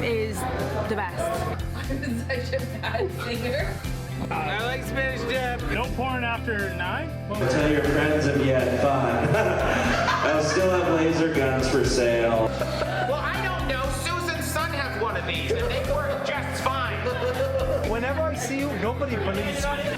is the best. I'm such a bad singer. I like Spanish dip. No porn after 9? Tell your friends if you had fun. I'll still have laser guns for sale. Well, I don't know. Susan's son has one of these, and they work just fine. Whenever I see you, nobody believes me.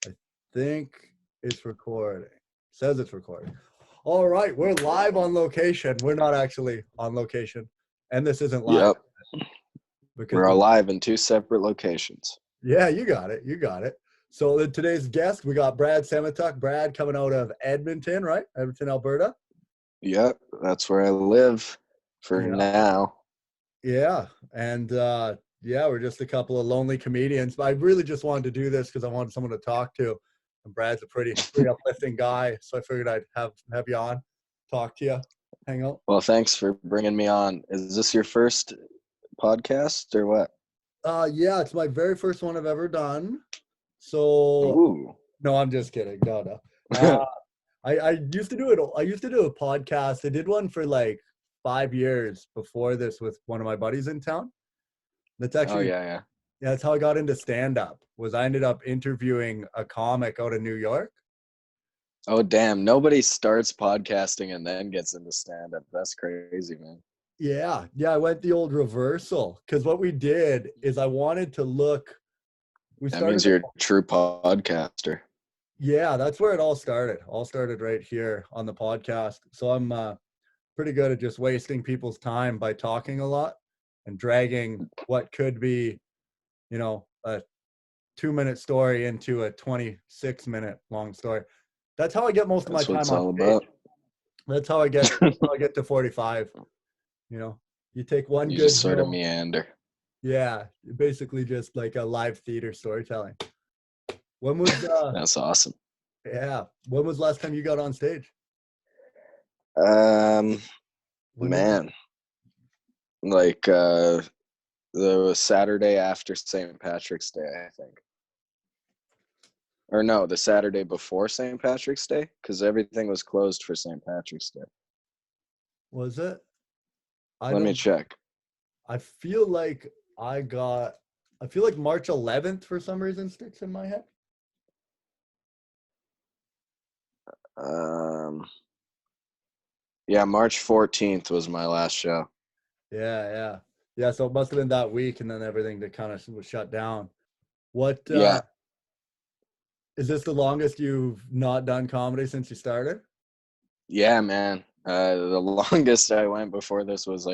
I think it's recording. Says it's recording. All right, we're live on location. We're not actually on location, and this isn't live. Yep. Because We're alive in 2 separate locations. Yeah, you got it. You got it. So today's guest, we got Brad Semotiuk. Brad coming out of Edmonton, right? Edmonton, Alberta. Yep, that's where I live for now. Yeah, and we're just a couple of lonely comedians. But I really just wanted to do this because I wanted someone to talk to. And Brad's a pretty uplifting guy, so I figured I'd have you on, talk to you, hang out. Well, thanks for bringing me on. Is this your first podcast or what? Yeah, it's my very first one I've ever done. So Ooh. No, I'm just kidding. No. I used to do it. I used to do a podcast. I did one for like 5 years before this with one of my buddies in town. That's actually yeah, that's how I got into stand-up. Was I ended up interviewing a comic out of New York. Oh, damn. Nobody starts podcasting and then gets into stand-up. That's crazy, man. Yeah, I went the old reversal because what we did is I wanted to look. That means you're a true podcaster. Yeah, that's where it all started. All started right here on the podcast. So I'm pretty good at just wasting people's time by talking a lot and dragging what could be, a 2-minute story into a 26-minute long story. That's how I get most of my time on stage. That's what it's all about. That's how I get to 45. You take one you good just sort of meander. Yeah, basically just like a live theater storytelling. When was That's awesome. Yeah. When was the last time you got on stage? Man. Like the Saturday after St. Patrick's Day, I think. Or no, the Saturday before St. Patrick's Day, because everything was closed for St. Patrick's Day. Was it? Let me check. I feel like March 11th for some reason sticks in my head. Yeah, March 14th was my last show. Yeah. So it must have been that week, and then everything that kind of was shut down. What? Is this the longest you've not done comedy since you started? Yeah, man. The longest I went before this was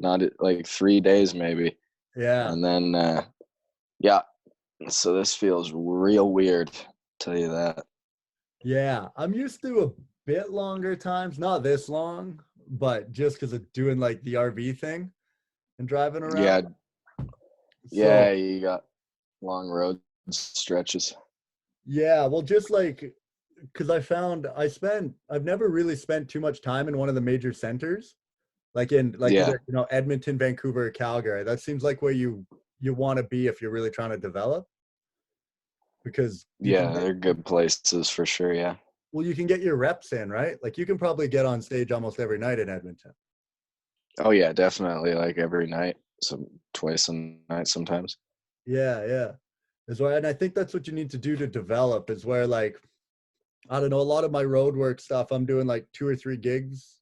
not 3 days maybe. Yeah. And then so this feels real weird, tell you that. Yeah, I'm used to a bit longer times, not this long, but just because of doing like the RV thing and driving around. Yeah, you got long road stretches. Yeah, well, just like because I've never really spent too much time in one of the major centers, like either, Edmonton, Vancouver, or Calgary. That seems like where you want to be if you're really trying to develop. Because they're good places for sure. Yeah. Well, you can get your reps in, right? Like you can probably get on stage almost every night in Edmonton. Oh yeah, definitely. Like every night, twice a night sometimes. Yeah. And I think that's what you need to do to develop. Is where like, I don't know, a lot of my road work stuff, I'm doing like 2 or 3 gigs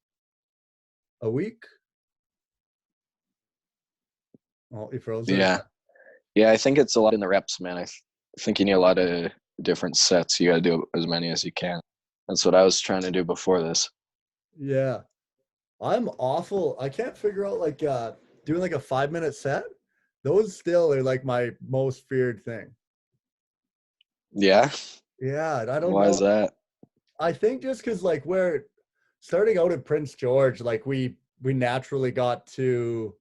a week. Oh, you froze. Yeah, I think it's a lot in the reps, man. I think you need a lot of different sets. You got to do as many as you can. That's what I was trying to do before this. Yeah. I'm awful. I can't figure out like doing like a 5-minute set. Those still are like my most feared thing. Yeah? Yeah. I don't know. Why is that? I think just because like we're starting out at Prince George, like we naturally got to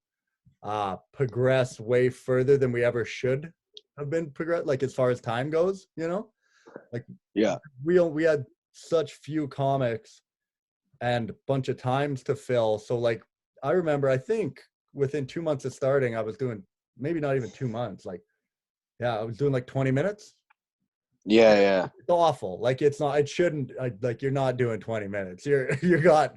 progress way further than we ever should have been progressed, like as far as time goes, like we had such few comics and a bunch of times to fill. So like I remember, I think within 2 months of starting, I was doing maybe not even 2 months, like I was doing like 20 minutes. Yeah. It's awful. Like it's not. It shouldn't. Like you're not doing 20 minutes. You got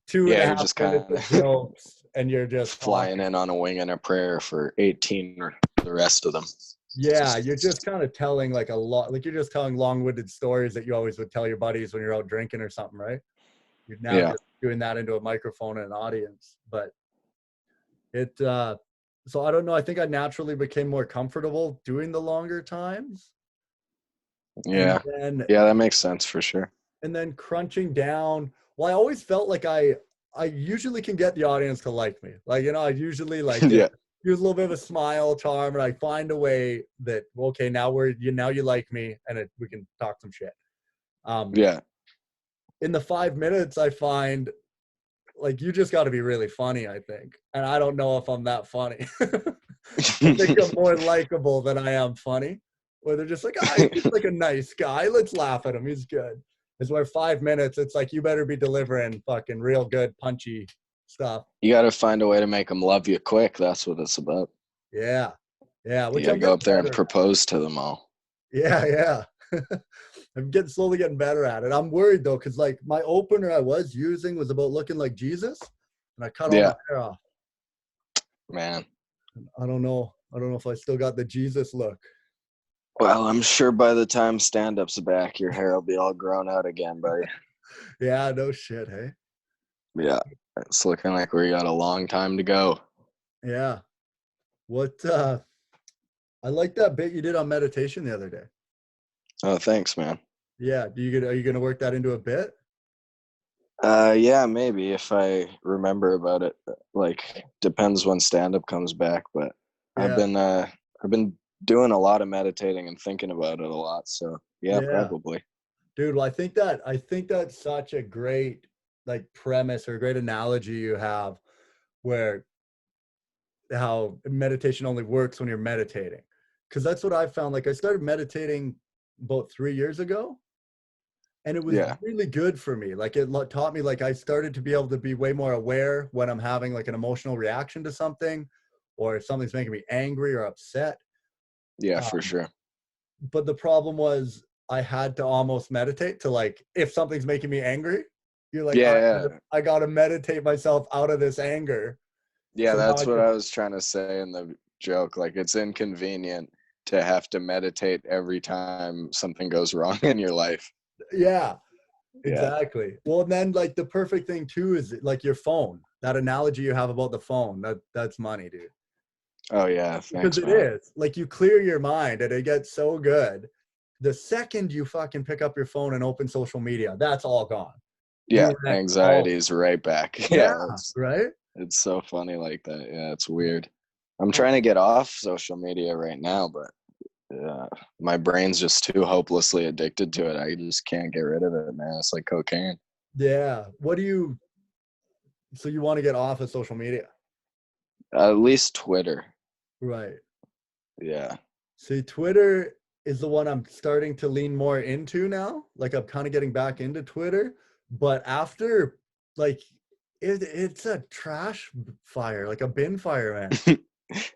two and a Yeah, you're half just minutes kinda of jokes, and you're just flying talking. in on a wing and a prayer for 18 or the rest of them. Yeah, you're just kind of telling like a lot. Like you're just telling long-winded stories that you always would tell your buddies when you're out drinking or something, right? You're now Yeah. just doing that into a microphone and an audience. But it. So I don't know. I think I naturally became more comfortable doing the longer times, Yeah. and then Yeah, that makes sense for sure. crunching down. Well, I always felt like I usually can get the audience to like me. Like, you know, I usually like Yeah. use a little bit of a smile, charm, and I find a way that, okay, now you like me, and we can talk some shit. Yeah. In the 5 minutes, I find like you just got to be really funny, I think, and I don't know if I'm that funny. I think I'm more likable than I am funny. Where they're just like, he's like a nice guy. Let's laugh at him. He's good. Is where 5 minutes, it's like you better be delivering fucking real good, punchy stuff. You got to find a way to make them love you quick. That's what it's about. Yeah. You got to go up there and propose to them all. Yeah. I'm slowly getting better at it. I'm worried though, because like my opener I was using was about looking like Jesus, and I cut all my hair off. Man. I don't know if I still got the Jesus look. Well, I'm sure by the time stand-up's back, your hair will be all grown out again, buddy. Yeah, no shit, hey? Yeah, it's looking like we got a long time to go. Yeah. I like that bit you did on meditation the other day. Oh, thanks, man. Yeah, are you gonna work that into a bit? Yeah, maybe if I remember about it. Like, depends when stand-up comes back, but Yeah. I've been doing a lot of meditating and thinking about it a lot. So yeah. Probably. Dude, well, I think that's such a great like premise or a great analogy you have, where how meditation only works when you're meditating. Because that's what I found. Like I started meditating about 3 years ago, and it was really good for me. Like it taught me, like I started to be able to be way more aware when I'm having like an emotional reaction to something, or if something's making me angry or upset. Yeah, for sure. But the problem was I had to almost meditate to, like, if something's making me angry, you're like, I gotta meditate myself out of this anger. Yeah, so that's what I was trying to say in the joke. Like, it's inconvenient to have to meditate every time something goes wrong in your life. Yeah, exactly. Well, and then like the perfect thing too is like your phone. That analogy you have about the phone, that's money, dude. Oh yeah, thanks, because it is like you clear your mind and it gets so good. The second you fucking pick up your phone and open social media, that's all gone. Yeah, anxiety is right back. Yeah, right. It's so funny like that. Yeah, it's weird. I'm trying to get off social media right now, but my brain's just too hopelessly addicted to it. I just can't get rid of it, man. It's like cocaine. Yeah. So you want to get off of social media? At least Twitter. Right. Yeah. See, Twitter is the one I'm starting to lean more into now. Like I'm kind of getting back into Twitter, but after like it's a trash fire, like a bin fire, man.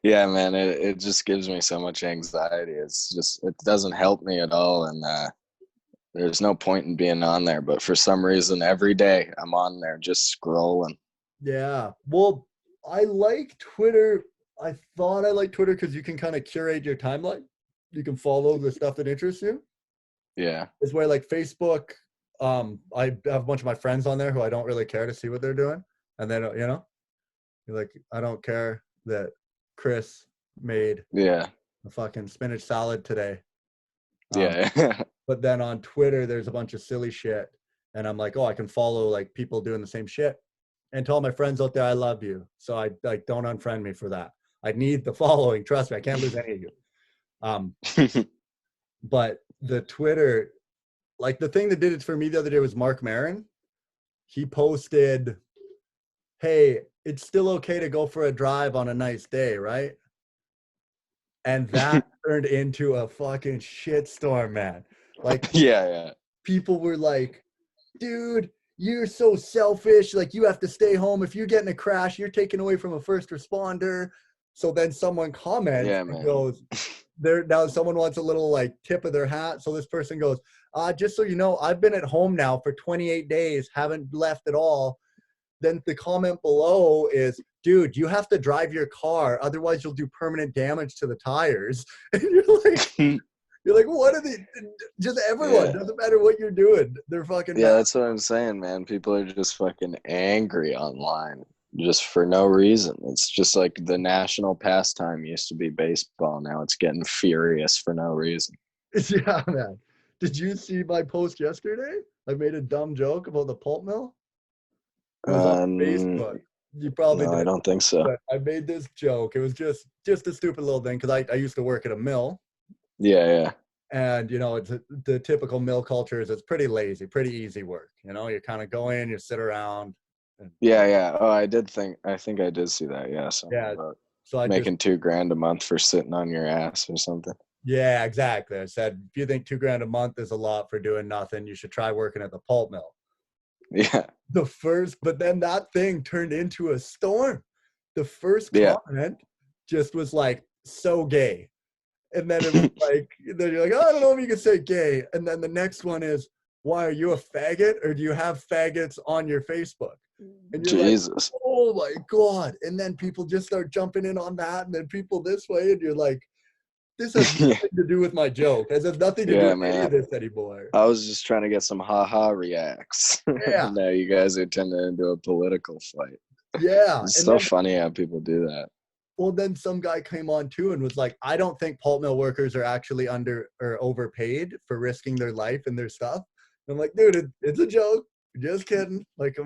Yeah, man, it just gives me so much anxiety. It doesn't help me at all, and there's no point in being on there. But for some reason, every day I'm on there just scrolling. Yeah, well, I like Twitter. I thought I liked Twitter because you can kind of curate your timeline. You can follow the stuff that interests you. Yeah, it's where like Facebook. I have a bunch of my friends on there who I don't really care to see what they're doing, and then you're like, I don't care that Chris made a fucking spinach salad today. But then on Twitter, there's a bunch of silly shit. And I'm like, oh, I can follow like people doing the same shit. And to all my friends out there, I love you. So I like, don't unfriend me for that. I need the following. Trust me, I can't lose any of you. But the Twitter, like the thing that did it for me the other day was Mark Maron. He posted, hey, it's still okay to go for a drive on a nice day, right? And that turned into a fucking shitstorm, man. Like, people were like, dude, you're so selfish. Like, you have to stay home. If you get in a crash, you're taken away from a first responder. So then someone comments and goes, there now someone wants a little like tip of their hat. So this person goes, just so you know, I've been at home now for 28 days, haven't left at all. Then the comment below is, dude, you have to drive your car, otherwise you'll do permanent damage to the tires. And you're like, what are they? Just everyone, Yeah. doesn't matter what you're doing. They're fucking Yeah, mad. that's what I'm saying, man. People are just fucking angry online just for no reason. It's just like the national pastime used to be baseball. Now it's getting furious for no reason. Yeah, man. Did you see my post yesterday? I made a dumb joke about the pulp mill. It was on Facebook. You probably No, did. I don't think so. But I made this joke. It was just a stupid little thing because I used to work at a mill. Yeah. And, it's the typical mill culture is it's pretty lazy, pretty easy work. You kind of go in, you sit around. Yeah. Oh, I think I did see that. Yeah. Something about So I making $2,000 a month for sitting on your ass or something. Yeah, exactly. I said, if you think $2,000 a month is a lot for doing nothing, you should try working at the pulp mill. Yeah. But then that thing turned into a storm. The first comment just was like, so gay. And then it was like, then you're like, oh, I don't know if you can say gay. And then the next one is, why, are you a faggot or do you have faggots on your Facebook? And you're Jesus. like, oh my God. And then people just start jumping in on that. And then people this way. And you're like, this has nothing to do with my joke. It has nothing to do with any of this anymore. I was just trying to get some ha-ha reacts. Yeah. Now you guys are turning into a political fight. Yeah. It's so funny how people do that. Well, then some guy came on too and was like, I don't think pulp mill workers are actually under or overpaid for risking their life and their stuff. And I'm like, dude, it's a joke. Just kidding. Like,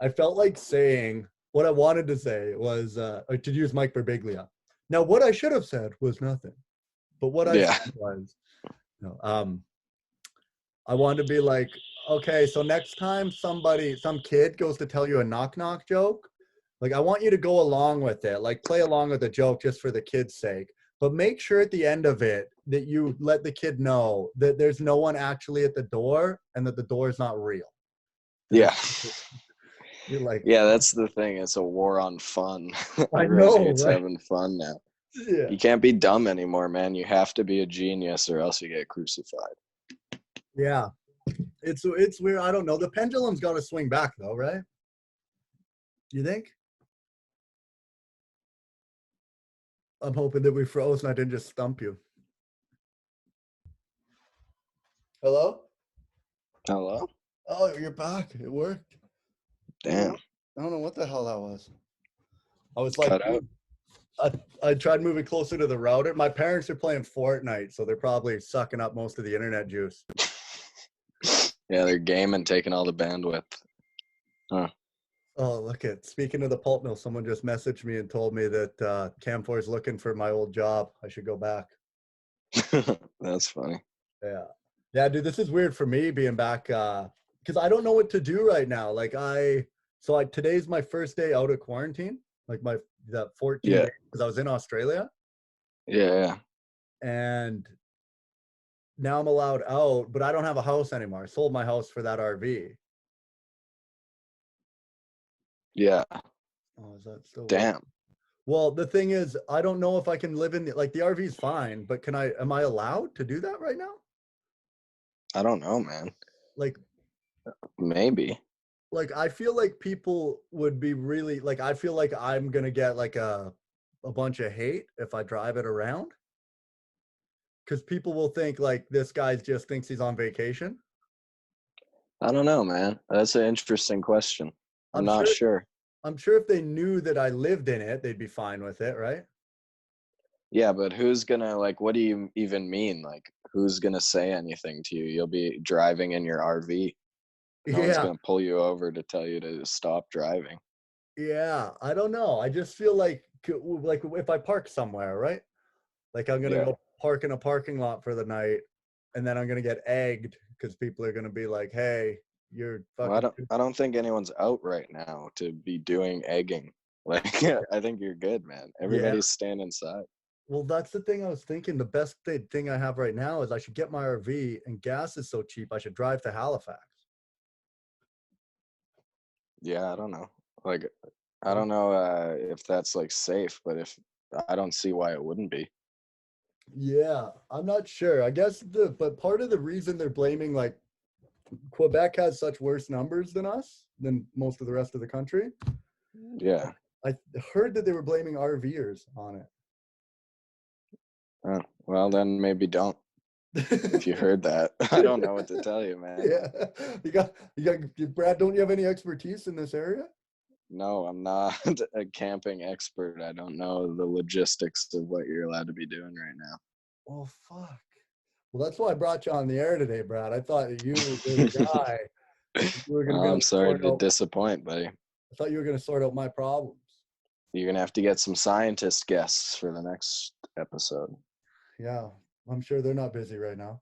I felt like saying what I wanted to say was to use Mike Birbiglia. Now, what I should have said was nothing, but what I said was, I wanted to be like, okay, so next time some kid goes to tell you a knock-knock joke, like I want you to go along with it, like play along with the joke just for the kid's sake, but make sure at the end of it that you let the kid know that there's no one actually at the door and that the door is not real. Yeah. You're like, yeah, that's the thing. It's a war on fun. I know, hates right? having fun now. Yeah. You can't be dumb anymore, man. You have to be a genius or else you get crucified. Yeah. It's weird. I don't know. The pendulum's got to swing back though, right? You think? I'm hoping that we froze and I didn't just stump you. Hello? Hello? Oh, you're back. It worked. Damn. I don't know what the hell that was. I was like, Cut out. I tried moving closer to the router. My parents are playing Fortnite, so they're probably sucking up most of the internet juice. Yeah, they're gaming, taking all the bandwidth. Huh. Oh, look at, speaking of the pulp mill, someone just messaged me and told me that Cam4 is looking for my old job. I should go back. That's funny. Yeah. Yeah, dude, this is weird for me being back because I don't know what to do right now. Like today's my first day out of quarantine, like that 14 days because I was in Australia. Yeah. And now I'm allowed out, but I don't have a house anymore. I sold my house for that RV. Yeah. Oh, is that still Damn. working? Well, the thing is, I don't know if I can live in the RV is fine, but am I allowed to do that right now? I don't know, man. Like, maybe. Like, I feel like people would be really, like, I feel like I'm going to get like a bunch of hate if I drive it around. Because people will think like this guy just thinks he's on vacation. I don't know, man. That's an interesting question. I'm not sure. I'm sure if they knew that I lived in it, they'd be fine with it, right? Yeah, but who's gonna, like, what do you even mean? Like, who's gonna say anything to you? You'll be driving in your RV. No one's gonna pull you over to tell you to stop driving. Yeah, I don't know. I just feel like if I park somewhere, right? Like I'm gonna go park in a parking lot for the night, and then I'm gonna get egged because people are gonna be like, "Hey, you're fucking." Well, I don't think anyone's out right now to be doing egging. Like, I think you're good, man. Everybody's staying inside. Well, that's the thing I was thinking. The best thing I have right now is I should get my RV, and gas is so cheap. I should drive to Halifax. Yeah, I don't know. Like, I don't know if that's like safe, but I don't see why it wouldn't be. Yeah, I'm not sure. I guess but part of the reason they're blaming, like, Quebec has such worse numbers than most of the rest of the country. Yeah. I heard that they were blaming RVers on it. Oh, well, then maybe don't. If you heard that, I don't know what to tell you, man. Yeah, you got Brad. Don't you have any expertise in this area? No, I'm not a camping expert. I don't know the logistics of what you're allowed to be doing right now. Oh, fuck. Well, that's why I brought you on the air today, Brad. I thought you were the guy. You were gonna be able I'm to sorry sort to out- disappoint, buddy. I thought you were going to sort out my problems. You're gonna have to get some scientist guests for the next episode. Yeah, I'm sure they're not busy right now.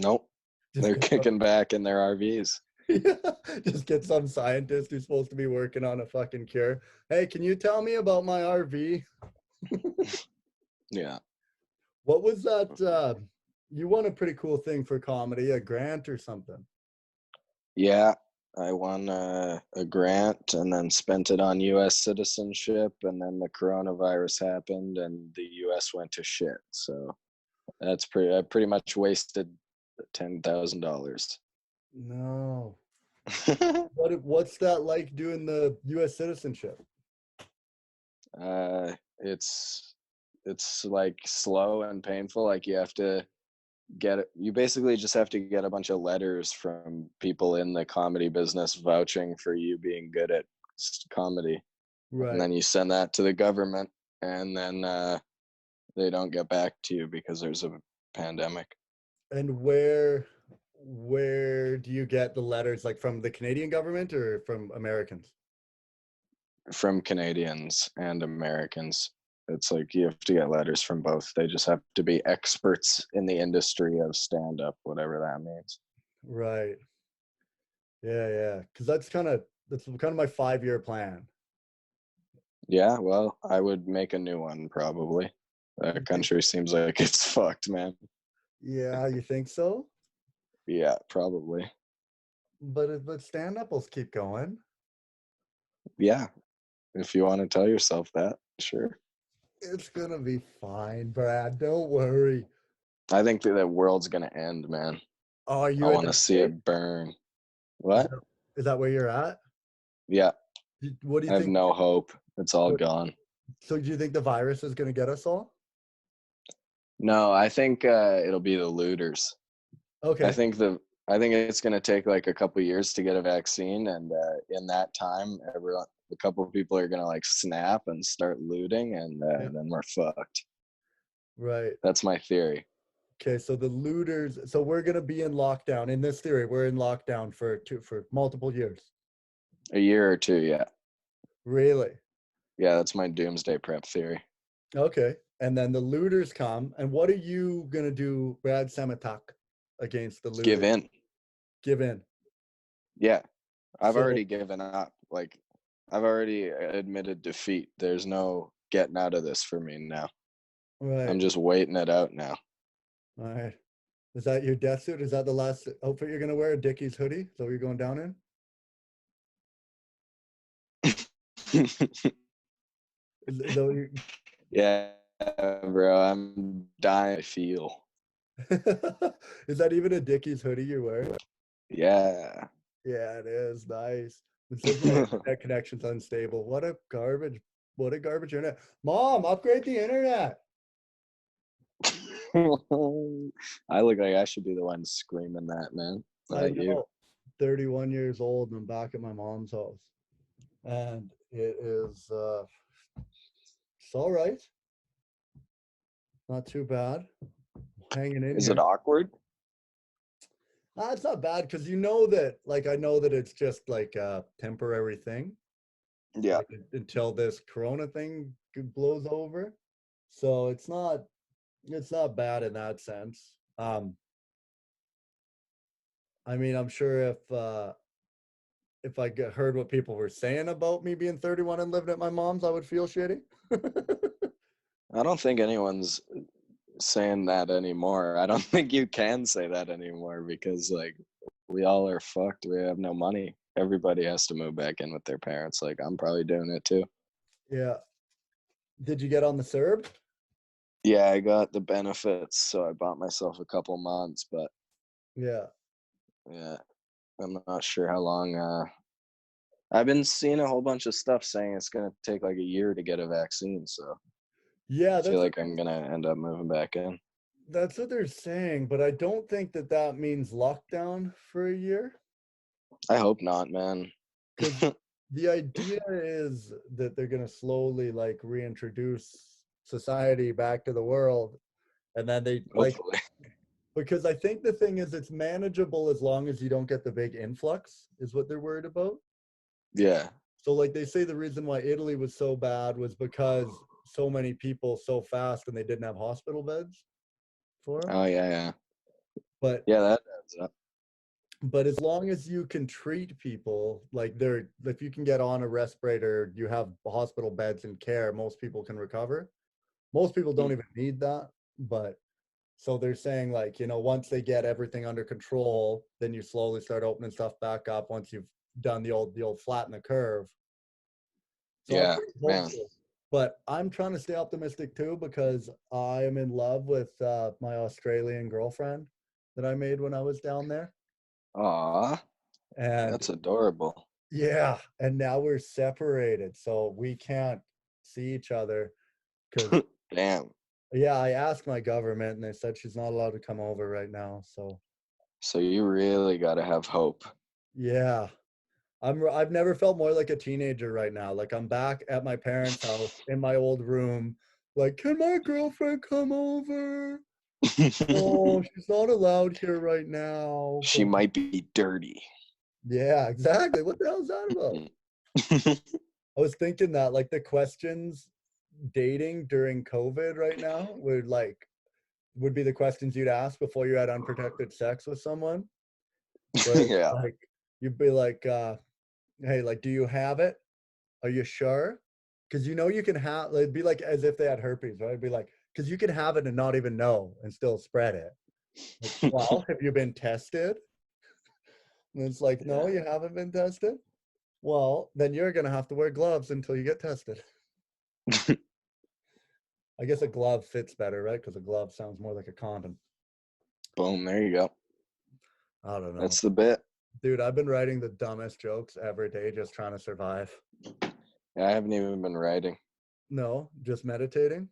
Nope, Just they're get kicking back in their RVs. Just get some scientist who's supposed to be working on a fucking cure. Hey, can you tell me about my RV? Yeah. What was that? You won a pretty cool thing for comedy, a grant or something. Yeah, I won a grant and then spent it on U.S. citizenship, and then the coronavirus happened and the U.S. went to shit. So I pretty much wasted $10,000. No. What's that like doing the U.S. citizenship? It's like slow and painful. Like you basically just have to get a bunch of letters from people in the comedy business vouching for you being good at comedy. Right. And then you send that to the government, and then they don't get back to you because there's a pandemic. And where do you get the letters, like from the Canadian government or from Americans? From Canadians and Americans. It's like you have to get letters from both. They just have to be experts in the industry of stand-up, whatever that means. Right. Yeah. Because that's kind of my 5-year plan. Yeah, well, I would make a new one probably. That country seems like it's fucked, man. Yeah, you think so? Yeah, probably. But stand-up will keep going. Yeah, if you want to tell yourself that, sure. It's gonna be fine, Brad. Don't worry. I think that the world's gonna end, man. Oh, are you? I want to see it burn. What? Is that where you're at? Yeah. What do you I have think? no hope. It's all gone. So do you think the virus is gonna get us all? No, I think it'll be the looters. Okay. I think it's going to take like a couple years to get a vaccine, and in that time, a couple of people are going to like snap and start looting, and then we're fucked. Right. That's my theory. Okay, so the looters. So we're gonna be in lockdown. In this theory, we're in lockdown for multiple years. A year or two, yeah. Really? Yeah, that's my doomsday prep theory. Okay. And then the looters come, and what are you gonna do, Brad Semotiuk, against the looters? Give in. Give in. Yeah, I've So- already given up. Like, I've already admitted defeat. There's no getting out of this for me now. Right. I'm just waiting it out now. All right. Is that your death suit? Is that the last outfit you're gonna wear? A Dickies hoodie? Is that what you're going down in? Is that what you- Yeah, bro, I'm dying to feel. Is that even a Dickies hoodie you're wearing? Yeah. Yeah, it is. Nice. It says my internet connection's unstable. What a garbage internet. Mom, upgrade the internet. I look like I should be the one screaming that, man. I Not know. you. 31 years old, and I'm back at my mom's house. And it is it's all right. Not too bad. Hanging in Is here. it awkward? It's not bad because you know that, like, I know that it's just like a temporary thing. Yeah. Like, until this corona thing blows over. So it's not bad in that sense. I mean, I'm sure if I heard what people were saying about me being 31 and living at my mom's, I would feel shitty. I don't think anyone's saying that anymore. I don't think you can say that anymore because, like, we all are fucked. We have no money. Everybody has to move back in with their parents. Like, I'm probably doing it too. Yeah. Did you get on the CERB? Yeah, I got the benefits, so I bought myself a couple months, but Yeah. yeah, I'm not sure how long. I've been seeing a whole bunch of stuff saying it's gonna take like a year to get a vaccine, so Yeah, I feel like I'm gonna end up moving back in. that's what they're saying, but I don't think that that means lockdown for a year. I hope not, man. Because the idea is that they're going to slowly like reintroduce society back to the world. And then they like, Hopefully. because I think the thing is it's manageable as long as you don't get the big influx is what they're worried about. Yeah. So like they say the reason why Italy was so bad was because so many people so fast and they didn't have hospital beds for them. Oh yeah. But Yeah, that adds up. but as long as you can treat people like if you can get on a respirator, you have hospital beds and care, most people can recover. Most people don't even need that, but so they're saying like, once they get everything under control, then you slowly start opening stuff back up once you've done the old flatten the curve. So I'm Yeah, pretty man. hopeful. But I'm trying to stay optimistic too because I am in love with my Australian girlfriend that I made when I was down there. Aw, And that's adorable. yeah, and now we're separated, so we can't see each other. Because Damn. yeah, I asked my government, and they said she's not allowed to come over right now. So So you really gotta have hope. yeah, I've never felt more like a teenager right now. Like I'm back at my parents' house in my old room. Like, can my girlfriend come over? Oh, she's not allowed here right now. She might be dirty. Yeah, exactly. What the hell is that about? I was thinking that like the questions dating during COVID right now would be the questions you'd ask before you had unprotected sex with someone. Where Yeah. like you'd be like, hey, like, do you have it? Are you sure? Because you can have it'd be like as if they had herpes, right? It'd be like, because you can have it and not even know and still spread it. Like, well, have you been tested? And it's like, no, you haven't been tested. Well, then you're gonna have to wear gloves until you get tested. I guess a glove fits better, right? Because a glove sounds more like a condom. Boom, there you go. I don't know. That's the bit. Dude, I've been writing the dumbest jokes every day just trying to survive. Yeah, I haven't even been writing. No, just meditating.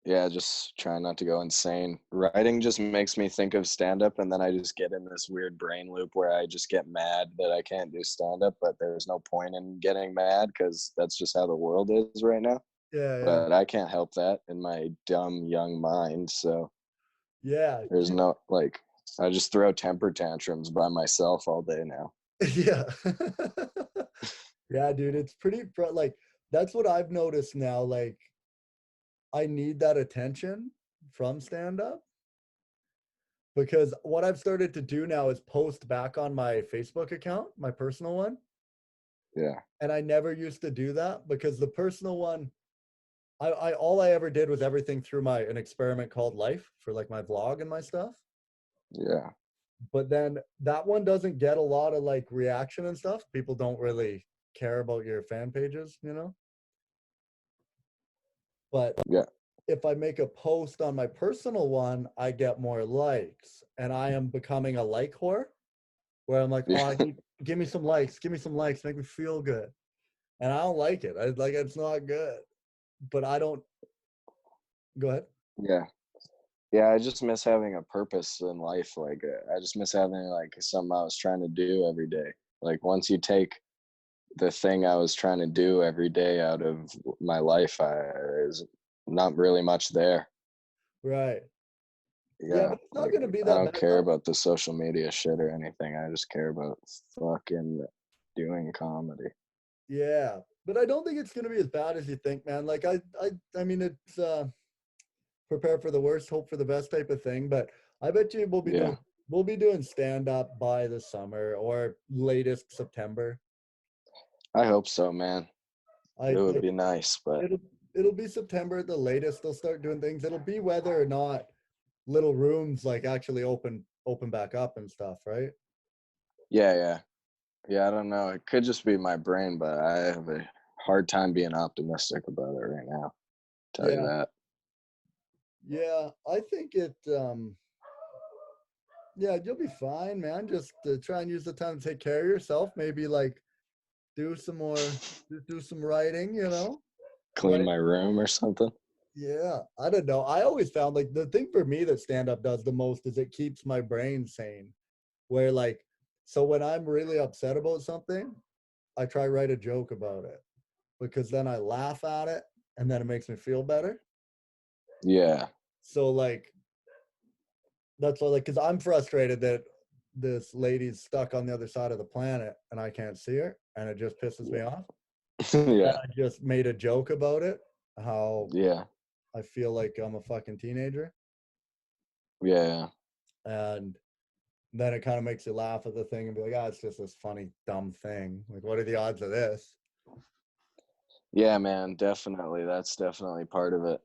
Yeah, just trying not to go insane. Writing just makes me think of stand-up, and then I just get in this weird brain loop where I just get mad that I can't do stand-up, but there's no point in getting mad because that's just how the world is right now. Yeah. But I can't help that in my dumb young mind, so Yeah. there's no, like, I just throw temper tantrums by myself all day now. Yeah. Yeah, dude, it's pretty like that's what I've noticed now. Like I need that attention from stand-up because what I've started to do now is post back on my Facebook account, my personal one. Yeah. And I never used to do that because the personal one, I all I ever did was everything through an experiment called Life for like my vlog and my stuff. Yeah. But then that one doesn't get a lot of like reaction and stuff. People don't really care about your fan pages, But Yeah. if I make a post on my personal one, I get more likes. And I am becoming a like whore where I'm like, oh, give me some likes, make me feel good. And I don't like it. It's not good. But I don't. Go ahead. Yeah. Yeah, I just miss having a purpose in life. Like, I just miss having like something I was trying to do every day. Like, once you take the thing I was trying to do every day out of my life, there's not really much there. Right. Yeah, but it's not like, going to be I that don't bad. care about the social media shit or anything. I just care about fucking doing comedy. Yeah, but I don't think it's going to be as bad as you think, man. Like I mean, it's prepare for the worst, hope for the best type of thing. But I bet you we'll be doing stand up by the summer or latest September. I hope so, man. It would be nice, but it'll be September at the latest. They'll start doing things. It'll be whether or not little rooms like actually open back up and stuff, right? Yeah. I don't know. It could just be my brain, but I have a hard time being optimistic about it right now. Tell you that. Yeah, I think it. Yeah, you'll be fine, man. Just try and use the time to take care of yourself. Maybe like do some writing. You know, Clean my room or something. Yeah, I don't know. I always found like the thing for me that stand up does the most is it keeps my brain sane. Where like, so when I'm really upset about something, I try write a joke about it because then I laugh at it and then it makes me feel better. Yeah. So like, that's why like, cause I'm frustrated that this lady's stuck on the other side of the planet and I can't see her and it just pisses me off. Yeah. I just made a joke about it. How Yeah. I feel like I'm a fucking teenager. Yeah. And then it kind of makes you laugh at the thing and be like, it's just this funny, dumb thing. Like, what are the odds of this? Yeah, man, definitely. That's definitely part of it.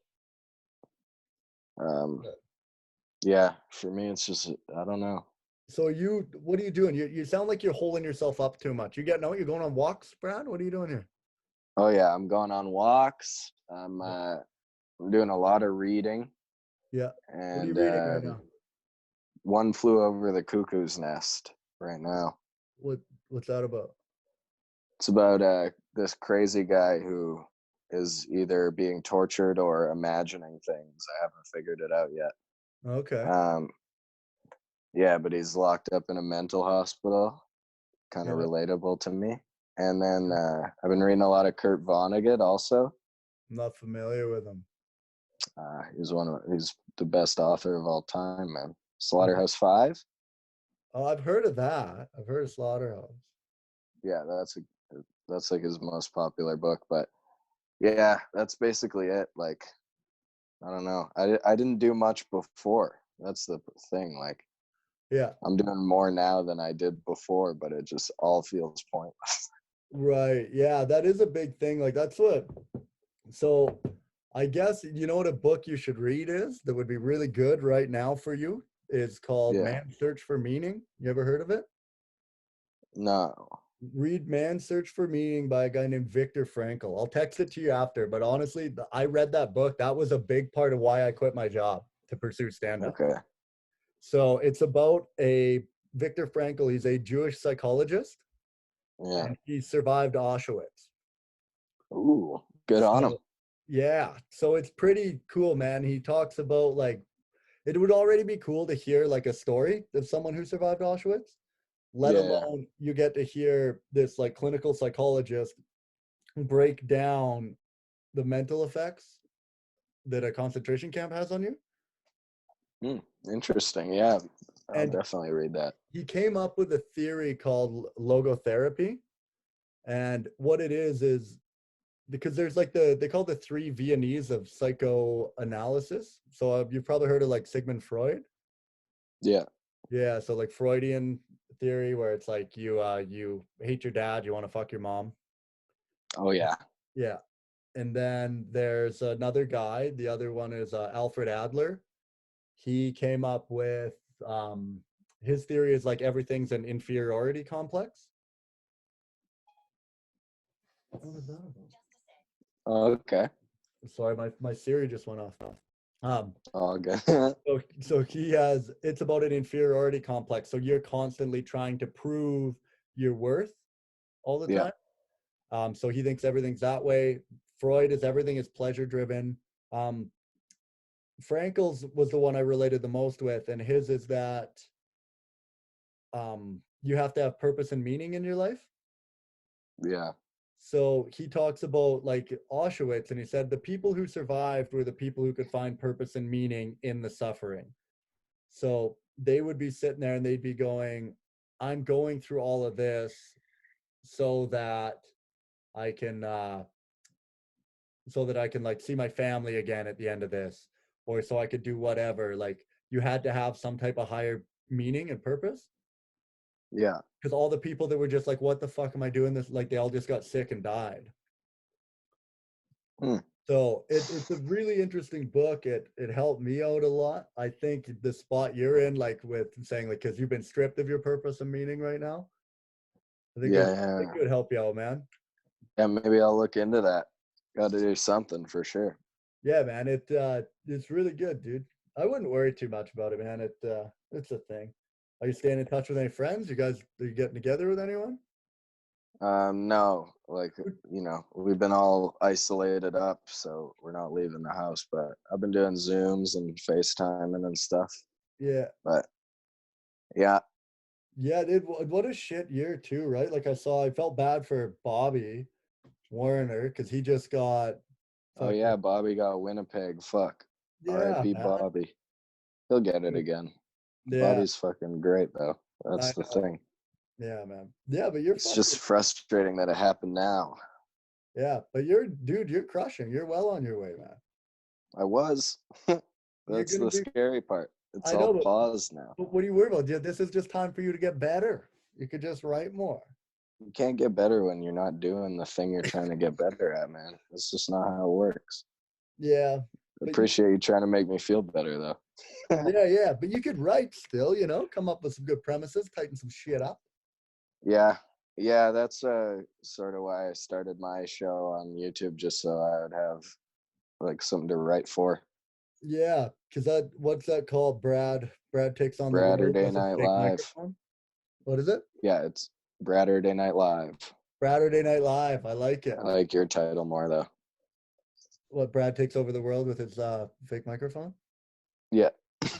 Yeah, for me, it's just, I don't know. So what are you doing? You sound like you're holding yourself up too much. You're going on walks, Brad? What are you doing here? Oh yeah, I'm going on walks. I'm doing a lot of reading. Yeah. And what are you reading right now? One Flew Over the Cuckoo's Nest right now. What's that about? It's about this crazy guy who is either being tortured or imagining things. I haven't figured it out yet. Okay. Yeah, but he's locked up in a mental hospital. Kind of relatable to me. And then I've been reading a lot of Kurt Vonnegut also. I'm not familiar with him. He's the best author of all time, man. Slaughterhouse-Five. Oh, I've heard of that. I've heard of Slaughterhouse. Yeah, that's like his most popular book. But yeah, that's basically it. Like, I don't know. I didn't do much before. That's the thing. Like, yeah, I'm doing more now than I did before, but it just all feels pointless. Right. Yeah, that is a big thing. Like so I guess you know what a book you should read is that would be really good right now for you is called Man's Search for Meaning. You ever heard of it? No. Read Man's Search for Meaning by a guy named Viktor Frankl. I'll text it to you after, but honestly, I read that book. That was a big part of why I quit my job to pursue stand-up. Okay. So it's about Viktor Frankl. He's a Jewish psychologist. Yeah. And he survived Auschwitz. Ooh, good on him. Yeah. So it's pretty cool, man. He talks about like, it would already be cool to hear like a story of someone who survived Auschwitz, let alone you get to hear this like clinical psychologist break down the mental effects that a concentration camp has on you. Interesting. Yeah. I'll definitely read that. He came up with a theory called logotherapy. And what it is because there's like they call the 3 Viennese of psychoanalysis. So you've probably heard of like Sigmund Freud. Yeah. Yeah. So like Freudian theory where it's like you hate your dad, you want to fuck your mom. Oh yeah. Yeah. And then there's another guy. The other one is Alfred Adler. He came up with his theory is like everything's an inferiority complex. What was that about? Okay. Sorry, my Siri just went off. Okay. so it's about an inferiority complex. So you're constantly trying to prove your worth all the time. So he thinks everything's that way. Freud is everything is pleasure driven. Frankel's was the one I related the most with, and his is that you have to have purpose and meaning in your life. Yeah. So he talks about like Auschwitz, and he said the people who survived were the people who could find purpose and meaning in the suffering. So they would be sitting there and they'd be going, I'm going through all of this so that I can like see my family again at the end of this, or so I could do whatever. Like you had to have some type of higher meaning and purpose. Yeah. Because all the people that were just like, what the fuck am I doing this? Like they all just got sick and died. So it's a really interesting book. It helped me out a lot. I think the spot you're in, like with saying like, because you've been stripped of your purpose and meaning right now. I think it would help you out, man. maybe I'll look into that. Got to do something for sure. Yeah, man, it's really good, dude. I wouldn't worry too much about it, man. It's a thing. Are you staying in touch with any friends? Are you getting together with anyone? No, like, we've been all isolated up, so we're not leaving the house, but I've been doing Zooms and FaceTiming and stuff. Yeah. But yeah. Yeah, dude, what a shit year too, right? Like I felt bad for Bobby Warner because he just got Oh yeah, Bobby got Winnipeg. Fuck. yeah, R.I.P. man. Bobby. He'll get it again. Yeah. Bobby's fucking great though. That's the thing. Yeah, man. Yeah, but It's just frustrating that it happened now. Yeah, but you're crushing. You're well on your way, man. I was. That's the scary part. It's all paused now. But what are you worried about? Yeah, this is just time for you to get better. You could just write more. You can't get better when you're not doing the thing you're trying to get better at, man. That's just not how it works. Yeah. I appreciate you trying to make me feel better, though. Yeah. But you could write still, come up with some good premises, tighten some shit up. Yeah, that's sort of why I started my show on YouTube, just so I would have like something to write for. Yeah, because what's that called? Brad takes on Bradderday Night Live. Microphone? What is it? Yeah, it's Bradderday Night Live. Bradderday Night Live. I like it. I like your title more though. What, Brad takes over the world with his fake microphone? Yeah.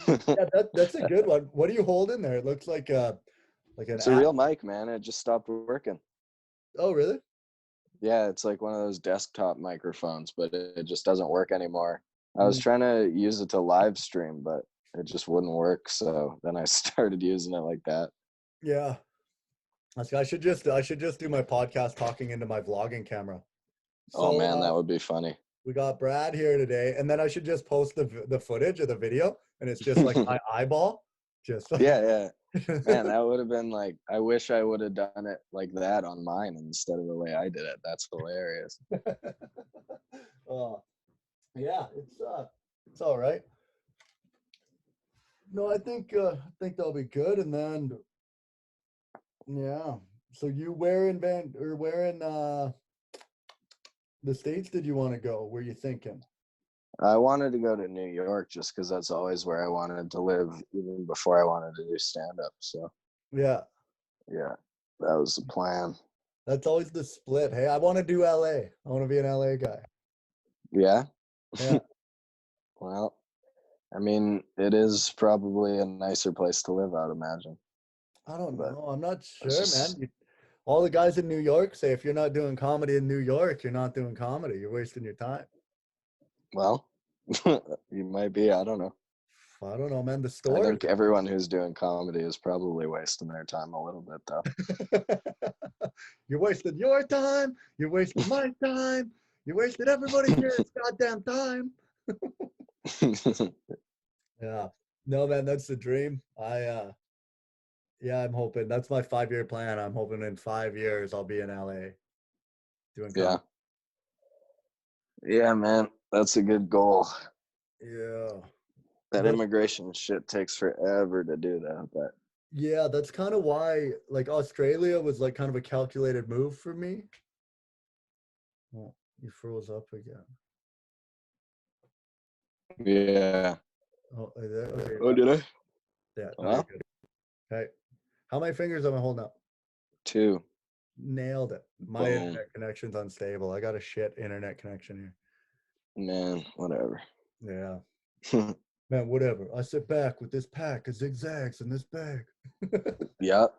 Yeah, that's a good one. What do you hold in there? It looks like it's a real mic, man. It just stopped working. Oh, really? Yeah, it's like one of those desktop microphones, but it just doesn't work anymore. I was trying to use it to live stream, but it just wouldn't work. So then I started using it like that. Yeah. I should just do my podcast talking into my vlogging camera. So, oh man, that would be funny. We got Brad here today, and then I should just post the footage of the video, and it's just like my eyeball. Just yeah. Man, that would have been like, I wish I would have done it like that on mine instead of the way I did it. That's hilarious. Yeah, it's all right. No, I think that'll be good. And then yeah. So where in the States did you want to go? Were you thinking? I wanted to go to New York just because that's always where I wanted to live, even before I wanted to do stand-up. So yeah, that was the plan. That's always the split. Hey, I want to do LA. I want to be an LA guy. Yeah. Yeah. Well, I mean, it is probably a nicer place to live, I'd imagine. I don't know. I'm not sure, man. All the guys in New York say if you're not doing comedy in New York, you're not doing comedy. You're wasting your time. Well, you might be. I don't know. I don't know, man. The story. I think everyone who's doing comedy is probably wasting their time a little bit, though. You wasted your time. You wasted my time. You wasted everybody here's goddamn time. Yeah. No, man, that's the dream. I'm hoping that's my 5-year plan. I'm hoping in 5 years I'll be in LA doing comedy. Yeah, man, that's a good goal. Yeah. That immigration shit takes forever to do that, but yeah, that's kind of why like Australia was like kind of a calculated move for me. Oh, you froze up again. Yeah. Oh, okay. Oh, did I? Yeah. Well, okay. How many fingers am I holding up? 2. Nailed it. My internet connection's unstable. I got a shit internet connection here. Man, whatever. Yeah. Man, whatever. I sit back with this pack of zigzags in this bag. Yep.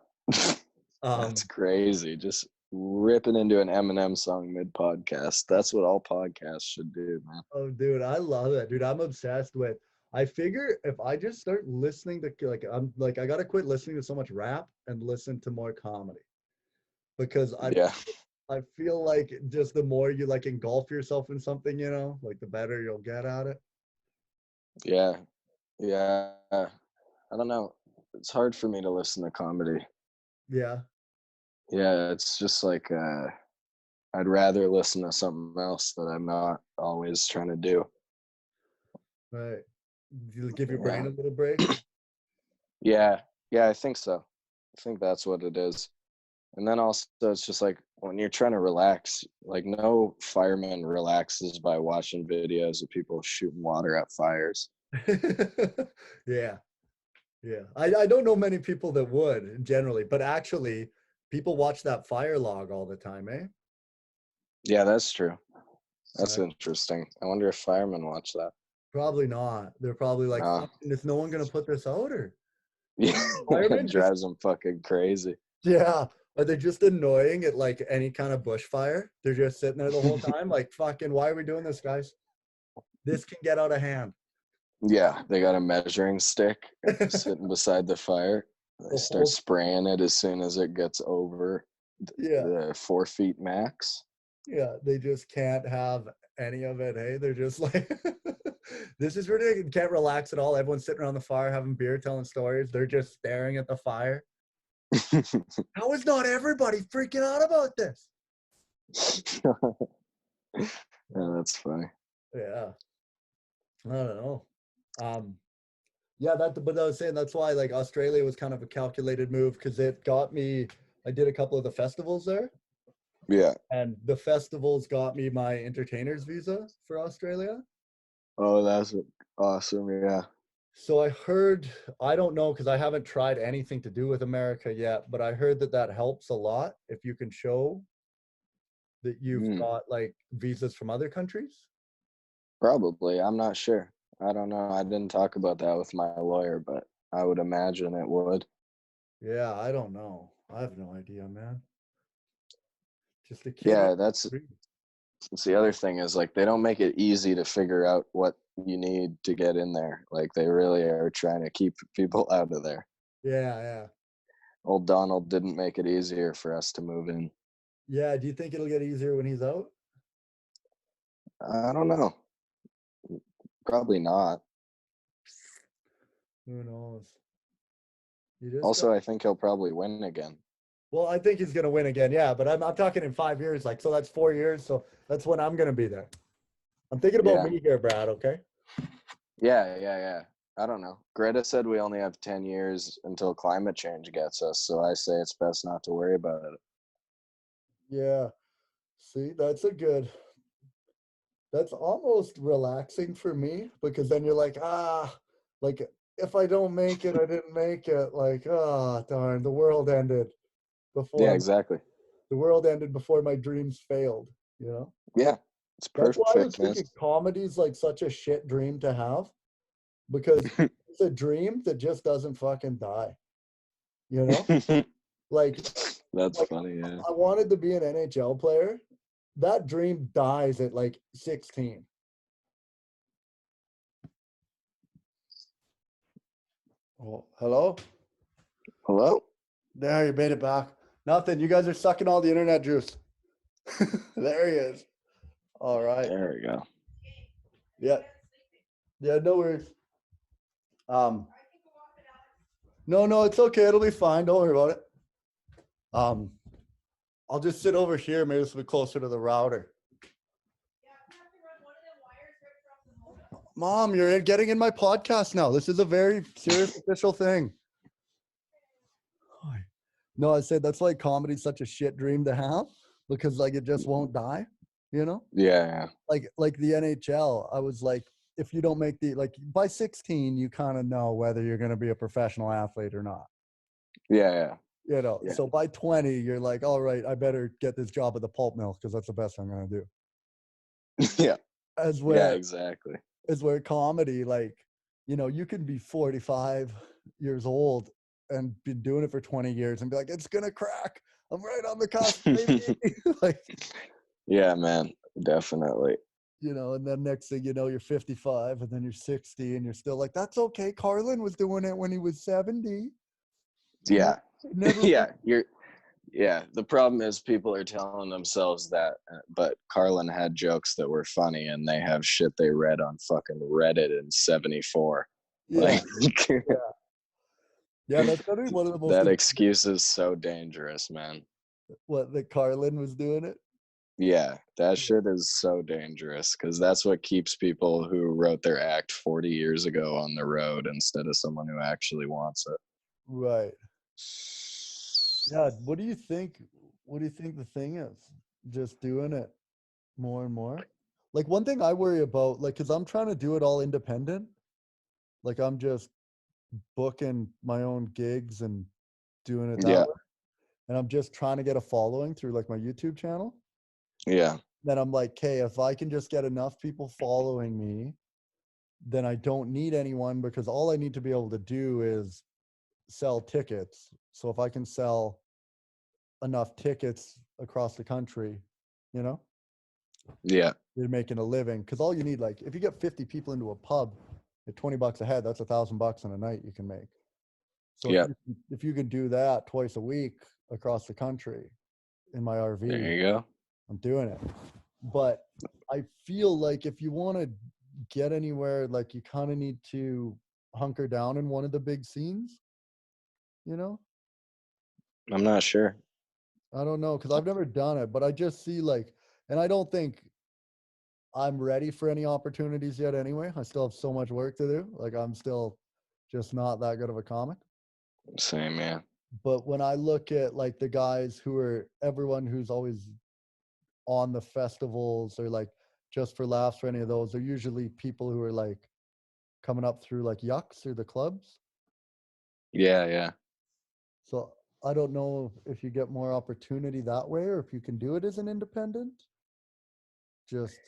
That's crazy. Just ripping into an Eminem song mid-podcast. That's what all podcasts should do, man. Oh, dude, I love it. Dude, I'm obsessed with. I figure if I just start listening to I gotta quit listening to so much rap and listen to more comedy. Because I feel like just the more you like engulf yourself in something, like the better you'll get at it. Yeah. I don't know. It's hard for me to listen to comedy. Yeah. Yeah, it's just like I'd rather listen to something else that I'm not always trying to do. Right. You give your brain a little break? Yeah, I think so. I think that's what it is. And then also it's just like when you're trying to relax, like no fireman relaxes by watching videos of people shooting water at fires. Yeah. Yeah. I don't know many people that would generally, but actually people watch that fire log all the time, eh? Yeah, that's true. That's Right. interesting. I wonder if firemen watch that. Probably not. They're probably like, No. "Fucking, is no one going to put this out or?" Yeah, Firemen it just, drives them fucking crazy. yeah. Are they just annoying at like any kind of bushfire? They're just sitting there the whole time like, fucking, why are we doing this, guys? This can get out of hand. Yeah, they got a measuring stick sitting beside the fire. They start spraying it as soon as it gets over Yeah. the 4 feet max. Yeah, they just can't have any of it. Hey, they're just like, this is ridiculous. Can't relax at all. Everyone's sitting around the fire having beer, telling stories. They're just staring at the fire. How is not everybody freaking out about this? Yeah, that's funny. Yeah, I don't know. Yeah, but I was saying that's why like Australia was kind of a calculated move because it got me. I did a couple of the festivals there. Yeah. And the festivals got me my entertainer's visa for Australia. Oh, that's awesome. Yeah. So I heard, I don't know, because I haven't tried anything to do with America yet, but I heard that that helps a lot if you can show that you've got like visas from other countries. Probably. I'm not sure. I don't know. I didn't talk about that with my lawyer, but I would imagine it would. Yeah, I don't know. I have no idea, man. Just a kid. Yeah, that's the other thing is like they don't make it easy to figure out what you need to get in there. Like they really are trying to keep people out of there. Yeah, yeah. Old Donald didn't make it easier for us to move in. Yeah, do you think it'll get easier when he's out? I don't know. Probably not. Who knows? Also, I think he'll probably win again. Well, I think he's going to win again, yeah. But I'm talking in 5 years, like, so that's 4 years. So that's when I'm going to be there. I'm thinking about me here, Brad, okay? Yeah. I don't know. Greta said we only have 10 years until climate change gets us. So I say it's best not to worry about it. Yeah. See, that's almost relaxing for me because then you're like, like if I don't make it, I didn't make it. Like, darn, the world ended before. Yeah, exactly. The world ended before my dreams failed, you know? Yeah, it's perfect. That's why I was thinking comedy's like such a shit dream to have because it's a dream that just doesn't fucking die, you know? Like, that's funny, yeah. I wanted to be an NHL player. That dream dies at like 16. Oh, hello? Hello? There, you made it back. Nothing. You guys are sucking all the internet juice. There he is. All right. There we go. Yeah. Yeah, no worries. No, it's okay. It'll be fine. Don't worry about it. I'll just sit over here. Maybe this will be closer to the router. Mom, you're getting in my podcast now. This is a very serious official thing. No, I said that's like comedy's such a shit dream to have because like it just won't die, you know? Yeah. Like the NHL, I was like, if you don't make like by 16, you kind of know whether you're going to be a professional athlete or not. Yeah. You know, so by 20, you're like, all right, I better get this job at the pulp mill because that's the best I'm going to do. Yeah. Yeah, exactly. Is where comedy, like, you know, you can be 45 years old and been doing it for 20 years and be like, it's going to crack. I'm right on the cusp, baby. Like, yeah, man, definitely. You know, and then next thing you know, you're 55 and then you're 60 and you're still like, that's okay. Carlin was doing it when he was 70. Yeah. Never The problem is people are telling themselves that, but Carlin had jokes that were funny and they have shit they read on fucking Reddit in 74. Yeah. Like, yeah, that's probably one of the most. That excuse is so dangerous, man. What, that Carlin was doing it? Yeah, that shit is so dangerous because that's what keeps people who wrote their act 40 years ago on the road instead of someone who actually wants it. Right. Yeah. What do you think? What do you think the thing is? Just doing it more and more. Like one thing I worry about, like, cause I'm trying to do it all independent. Like I'm just booking my own gigs and doing it that Yeah. way. And I'm just trying to get a following through like my YouTube channel. Yeah. Then I'm like, okay, if I can just get enough people following me, then I don't need anyone because all I need to be able to do is sell tickets. So if I can sell enough tickets across the country, you know, Yeah. you're making a living. Because all you need, like, if you get 50 people into a pub at $20 a head, that's $1,000 in a night you can make. So Yeah. if you can do that twice a week across the country in my RV, There you go. I'm doing it. But I feel like if you want to get anywhere, like you kind of need to hunker down in one of the big scenes, you know? I'm not sure. I don't know, because I've never done it, but I just see like, and I don't think I'm ready for any opportunities yet anyway. I still have so much work to do. Like I'm still just not that good of a comic. Same, yeah. But when I look at like the guys who are everyone who's always on the festivals or like just for laughs or any of those, they're usually people who are like coming up through like yucks or the clubs. Yeah, yeah. So I don't know if you get more opportunity that way or if you can do it as an independent. Just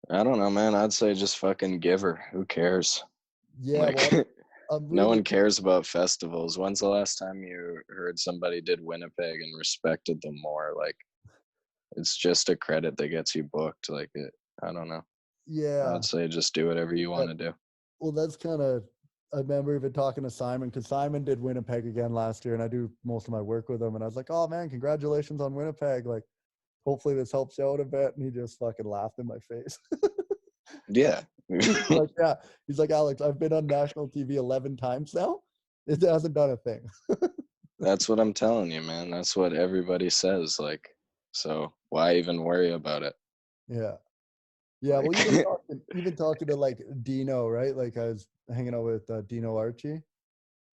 I don't know, man. I'd say just fucking give her. Who cares? yeah, Like, well, I'm no really one cares about festivals. When's the last time you heard somebody did Winnipeg and respected them more? Like, it's just a credit that gets you booked. Like, I don't know. yeah. I'd say just do whatever you want to do. Well, that's kind of. I remember even talking to Simon because Simon did Winnipeg again last year, and I do most of my work with him. And I was like, "Oh man, congratulations on Winnipeg! Like, hopefully this helps you out a bit." And he just fucking laughed in my face. Yeah. Like, yeah, he's like, "Alex, I've been on national TV 11 times now. It hasn't done a thing." That's what I'm telling you, man. That's what everybody says. Like, so why even worry about it? Yeah. Yeah, well, Like, even talking to like Dino, right? Like I was hanging out with Dino Archie,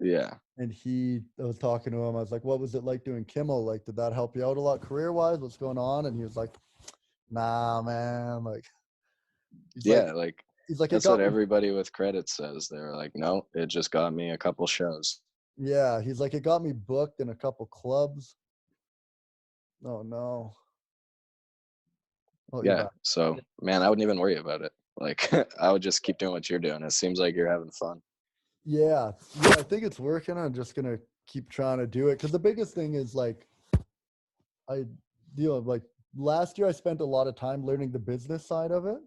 yeah. and I was talking to him. I was like, "What was it like doing Kimmel? Like, did that help you out a lot career wise? What's going on?" And he was like, "Nah, man. Like, he's like, Yeah, like it that's what got me. everybody with credit says. They're like, no, it just got me a couple shows. Yeah, he's like, it got me booked in a couple clubs. Oh no. Oh, you're Yeah. back. So, man, I wouldn't even worry about it. Like, I would just keep doing what you're doing. It seems like you're having fun. Yeah, yeah. I think it's working. I'm just gonna keep trying to do it because the biggest thing is like I, like last year I spent a lot of time learning the business side of it.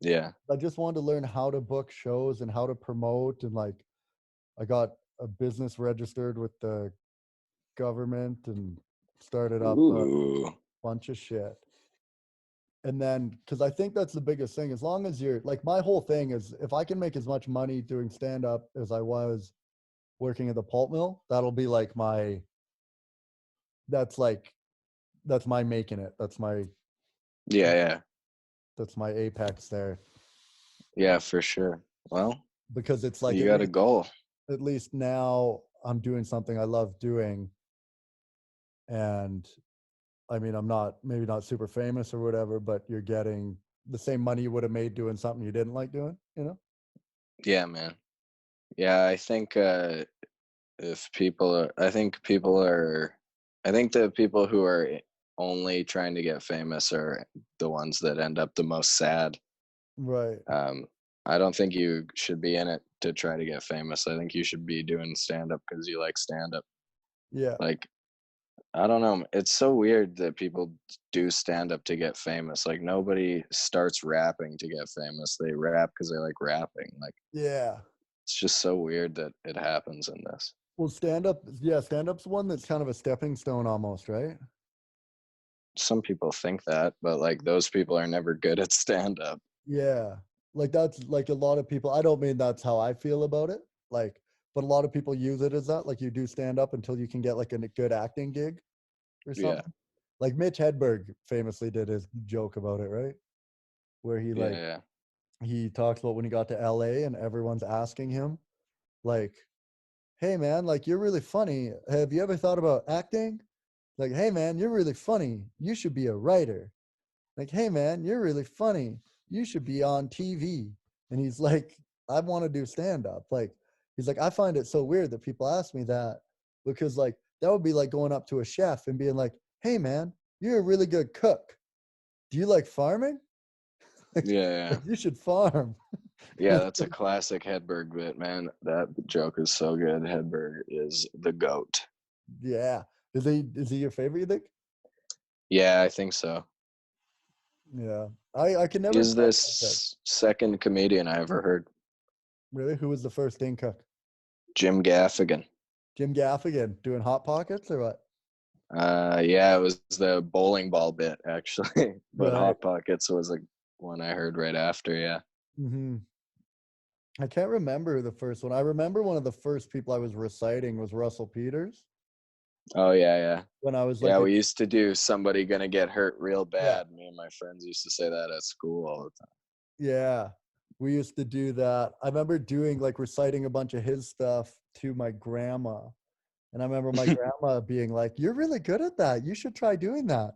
Yeah. I just wanted to learn how to book shows and how to promote and like I got a business registered with the government and started up a Ooh. bunch of shit. And then because I think that's the biggest thing, as long as you're like my whole thing is if I can make as much money doing stand up as I was working at the pulp mill, that'll be like that's like that's my making it. Yeah, yeah. That's my apex there. Yeah, for sure. Well, Because it's like you got a goal. at least now I'm doing something I love doing. And I mean, I'm not maybe not super famous or whatever, but you're getting the same money you would have made doing something you didn't like doing, you know? Yeah, man. Yeah, I think if people are, I think the people who are only trying to get famous are the ones that end up the most sad. Right. I don't think you should be in it to try to get famous. I think you should be doing stand up because you like stand up. Yeah. Like, I don't know. It's so weird that people do stand up to get famous. Like, nobody starts rapping to get famous. They rap because they like rapping. Like, Yeah. it's just so weird that it happens in this. Well, stand up's one that's kind of a stepping stone almost, right? Some people think that, but like those people are never good at stand up. Yeah. Like that's like a lot of people, I don't mean that's how I feel about it. Like, but a lot of people use it as that. Like you do stand up until you can get like a good acting gig or Yeah. something. Like Mitch Hedberg famously did his joke about it, right? Where he Yeah, like yeah. he talks about when he got to LA and everyone's asking him like, hey man, like you're really funny. Have you ever thought about acting? Like, hey man, you're really funny. You should be a writer. Like, hey man, you're really funny. You should be on TV. And he's like, I want to do stand up. Like, he's like, I find it so weird that people ask me that, because like that would be like going up to a chef and being like, hey man, you're a really good cook. Do you like farming? Yeah. You should farm. Yeah, that's a classic Hedberg bit, man. That joke is so good. Hedberg is the GOAT. Yeah. Is he your favorite, you think? Yeah, I think so. Yeah. I can never. He's this second comedian I ever heard. Really? Who was the first Dane Cook? Jim Gaffigan. Jim Gaffigan doing Hot Pockets or what? Yeah, it was the bowling ball bit actually, but Right. Hot Pockets was like one I heard right after. Yeah. Mm-hmm. I can't remember the first one. I remember one of the first people I was reciting was Russell Peters. Oh yeah. When I was like, Yeah, we used to do Somebody Gonna Get Hurt Real Bad. Me and my friends used to say that at school all the time. yeah, we used to do that. I remember doing like reciting a bunch of his stuff to my grandma. And I remember my grandma being like, you're really good at that. You should try doing that.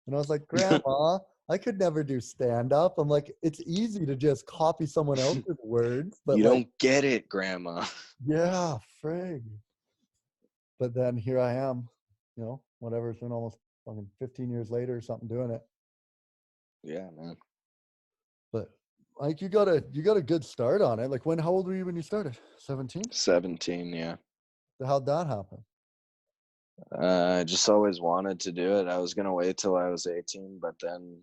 And I was like, Grandma, I could never do stand up. I'm like, it's easy to just copy someone else's words. But You like, don't get it, Grandma. yeah, frig. But then here I am, whatever. It's been almost fucking 15 years later or something doing it. Yeah, man. But like, you got a good start on it. Like, how old were you when you started? 17? 17, yeah. How'd that happen? I just always wanted to do it. I was gonna wait till I was 18, but then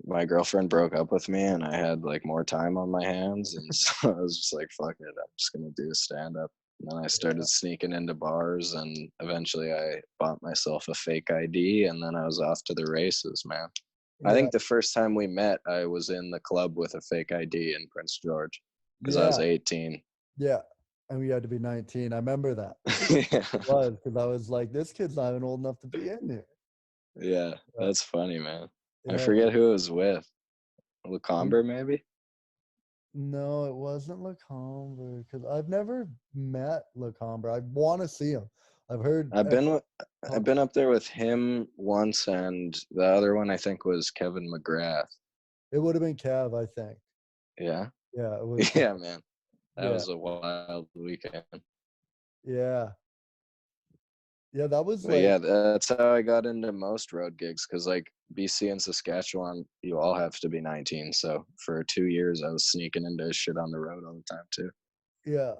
my girlfriend broke up with me, and I had like more time on my hands, and so I was just like, "Fuck it, I'm just gonna do stand up." And then I started sneaking into bars, and eventually I bought myself a fake ID, and then I was off to the races, man. I think the first time we met, I was in the club with a fake ID in Prince George because I was 18. Yeah. And we had to be 19. I remember that. Yeah. It was because I was like, this kid's not even old enough to be in here. Yeah, that's funny, man. Yeah. I forget who it was with. Lacombe, maybe? No, it wasn't Lacombe because I've never met Lacombe. I want to see him. I've heard. I've been up there with him once, and the other one I think was Kevin McGrath. It would have been Kev, I think. Yeah. Yeah, it was. Yeah, man. That was a wild weekend. Yeah. Yeah, that was But yeah, that's how I got into most road gigs, because like BC and Saskatchewan, you all have to be 19. So for 2 years, I was sneaking into shit on the road all the time too. Yeah.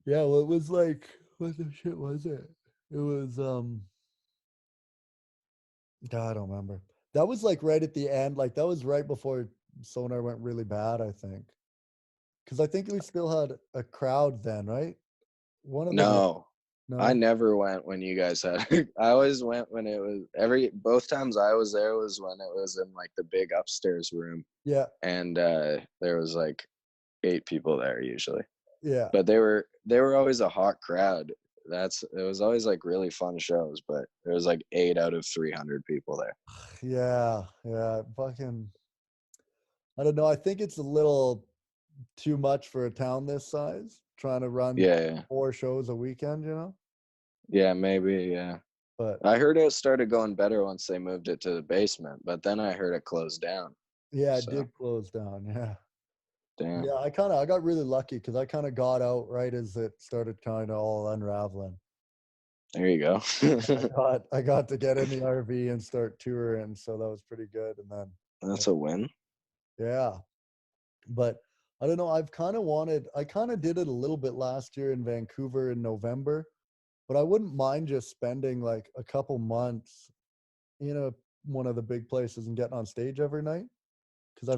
Yeah, well, it was like, what the shit was it? It was God, I don't remember. That was like right at the end, like that was right before Sonar went really bad, I think. Because I think we still had a crowd then, right? No, I never went when you guys had. I always went when it was both times I was there was when it was in like the big upstairs room. Yeah. And there was like 8 people there usually. Yeah. But they were always a hot crowd. It was always like really fun shows, but there was like 8 out of 300 people there. Yeah. Fucking, I don't know. I think it's a little too much for a town this size, trying to run 4 shows a weekend, Yeah, maybe, yeah. But I heard it started going better once they moved it to the basement, but then I heard it closed down. Yeah, it did close down. Yeah. Damn. Yeah, I got really lucky because I kind of got out right as it started kind of all unraveling. There you go. I got to get in the RV and start touring, so that was pretty good. And then that's a win. Yeah, but I don't know. I kind of did it a little bit last year in Vancouver in November, but I wouldn't mind just spending like a couple months in one of the big places and getting on stage every night. Because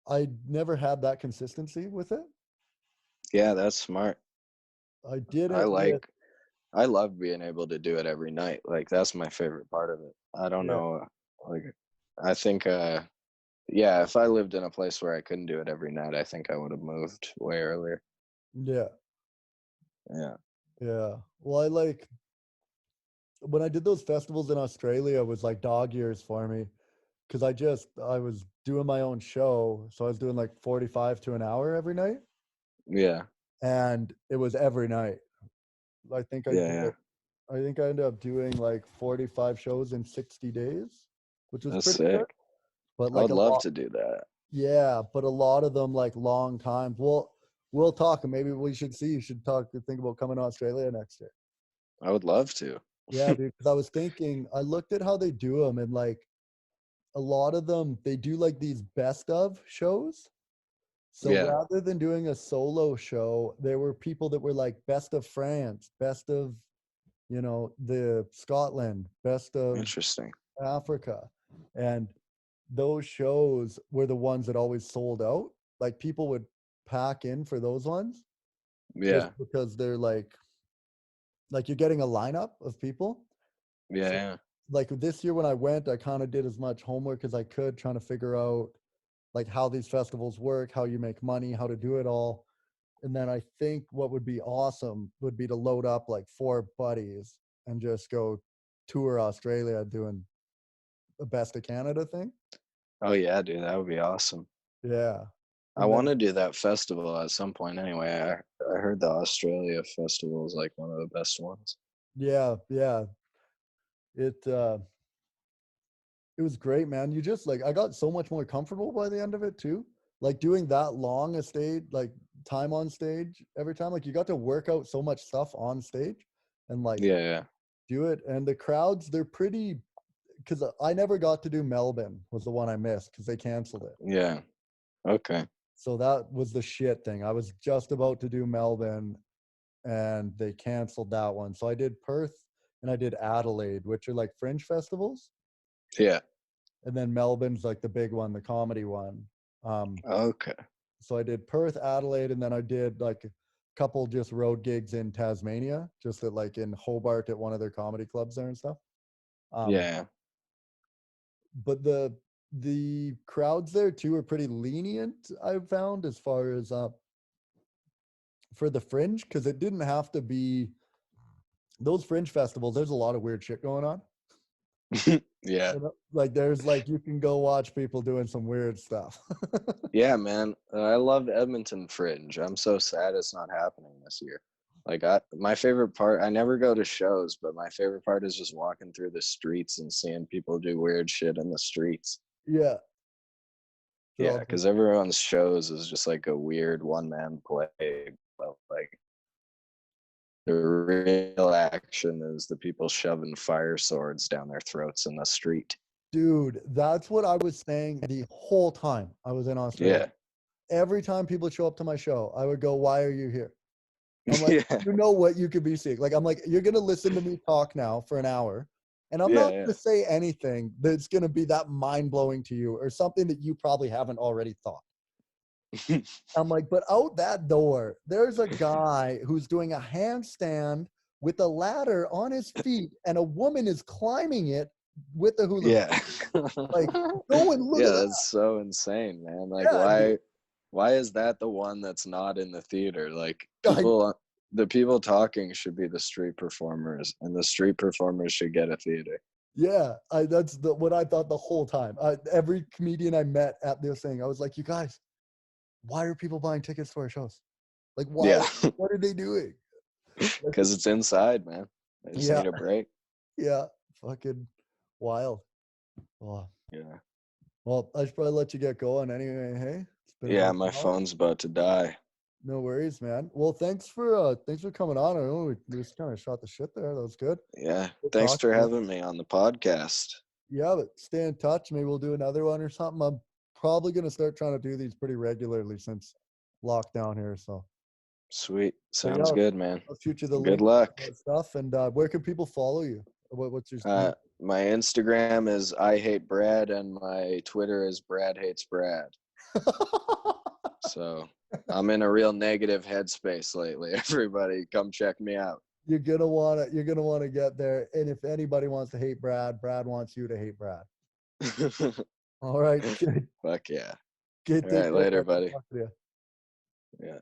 I never had that consistency with it. Yeah, that's smart. I did it. I love being able to do it every night. Like that's my favorite part of it. I don't know. Like I think if I lived in a place where I couldn't do it every night, I think I would have moved way earlier. Yeah. Yeah. Yeah. Well, when I did those festivals in Australia, it was like dog years for me because I was doing my own show, so I was doing like 45 to an hour every night, Yeah. and it was every night. I think I Yeah. did, I think I ended up doing like 45 shows in 60 days, which was That's pretty good. sick. But I like would a love lot, to do that. yeah, but a lot of them like long times. We'll talk, and maybe we should see. You should think about coming to Australia next year. I would love to. Yeah, dude. Because I was thinking, I looked at how they do them, and like a lot of them, they do like these best of shows. So Yeah. rather than doing a solo show, there were people that were like best of France, best of, the Scotland, best of Interesting. Africa. And those shows were the ones that always sold out. Like people would pack in for those ones just Yeah. because they're like you're getting a lineup of people. Yeah. So, Yeah. like this year when I went, I kind of did as much homework as I could, trying to figure out like how these festivals work, how you make money, how to do it all. And then I think what would be awesome would be to load up like 4 buddies and just go tour Australia doing the best of Canada thing. Oh yeah, dude, that would be awesome. Yeah. I And want then, to do that festival at some point anyway. I heard the Australia festival is like one of the best ones. yeah. It was great, man. You just like I got so much more comfortable by the end of it too. Like doing that long a stage, like time on stage every time. Like you got to work out so much stuff on stage and like Yeah, yeah. do it. And the crowds, they're pretty, because I never got to do Melbourne, was the one I missed because they canceled it. Yeah. Okay. So that was the shit thing. I was just about to do Melbourne and they canceled that one. So I did Perth and I did Adelaide, which are like fringe festivals. Yeah. And then Melbourne's like the big one, the comedy one. Okay. So I did Perth, Adelaide, and then I did like a couple just road gigs in Tasmania, just at like in Hobart at one of their comedy clubs there and stuff. Yeah. But the crowds there too are pretty lenient, I've found, as far as for the fringe, because it didn't have to be those fringe festivals. There's a lot of weird shit going on. Yeah. Like there's like you can go watch people doing some weird stuff. Yeah, man. I love Edmonton Fringe. I'm so sad it's not happening this year. Like my favorite part, I never go to shows, but my favorite part is just walking through the streets and seeing people do weird shit in the streets. Yeah. Yeah, because everyone's shows is just like a weird one-man play, but like the real action is the people shoving fire swords down their throats in the street. Dude, that's what I was saying the whole time I was in Australia. Yeah. Every time people show up to my show, I would go, "Why are you here?" I'm like, Yeah. you know what you could be seeing. Like, I'm like, you're gonna listen to me talk now for an hour, and I'm not gonna say anything that's gonna be that mind-blowing to you or something that you probably haven't already thought. I'm like, but out that door, there's a guy who's doing a handstand with a ladder on his feet, and a woman is climbing it with the hula. Yeah. Like, go and look at that. That's so insane, man. Like, Yeah, why is that the one that's not in the theater? Like, the people talking should be the street performers, and the street performers should get a theater. Yeah, that's what I thought the whole time. Every comedian I met at this thing, I was like, you guys, why are people buying tickets to our shows? Like, why? Yeah. What are they doing? Because it's inside, man. They just need a break. Yeah, fucking wild. Oh. Yeah. Well, I should probably let you get going anyway. Hey. Yeah, my phone's about to die. No worries, man. Well, thanks for coming on. I know we just kind of shot the shit there. That was good. Yeah. Thanks for having me on the podcast. Yeah, but stay in touch. Maybe we'll do another one or something. I'm probably gonna start trying to do these pretty regularly since lockdown here. So sweet. Sounds good, man. I'll shoot you the good link luck. and stuff. And where can people follow you? What's your my Instagram is I hate Brad, and my Twitter is Brad hates Brad. So I'm in a real negative headspace lately. Everybody come check me out. You're gonna wanna get there. And if anybody wants to hate Brad, Brad wants you to hate Brad. All right. Good. Fuck yeah. Good. All right, later, buddy. Yeah. Yeah.